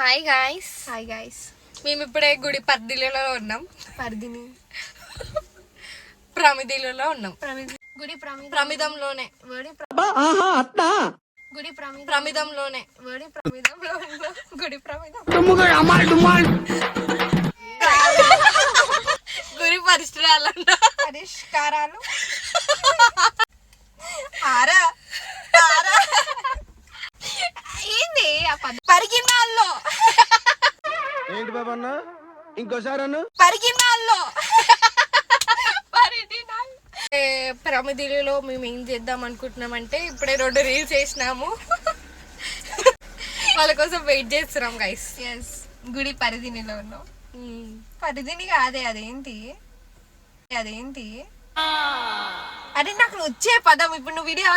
Hi guys. Hi guys. మేము ఇప్పుడే గుడి పరిధిలో ఉన్నాం. పరిధిని ప్రమిదిలో ఉన్నాం. గుడి ప్రమిదంలోనే గుడి ప్రమిదంలోనే ప్రమిదంలో ఉన్నాం. గుడి ప్రమిదం గుడి పరిష్కారాలన్నా పరిష్కారాలు ఆరా ఆరా ఏంది ఆ పరిగినాల్లో ఏంటి బాబా అన్న ఇంకోసారి అన్న పరిగినాల్లో ప్రమిదిలో మేము ఏం చేద్దాం అనుకుంటున్నామంటే ఇప్పుడే 2 రీల్స్ చేసినాము. వాళ్ళ కోసం వెయిట్ చేస్తున్నాం గైస్. ఎస్ గుడి పరిధినిలో ఉన్నాం. పరిధిని కాదే అదేంటి అదే నాకు వచ్చే పదం ఇప్పుడు నువ్వు వీడియో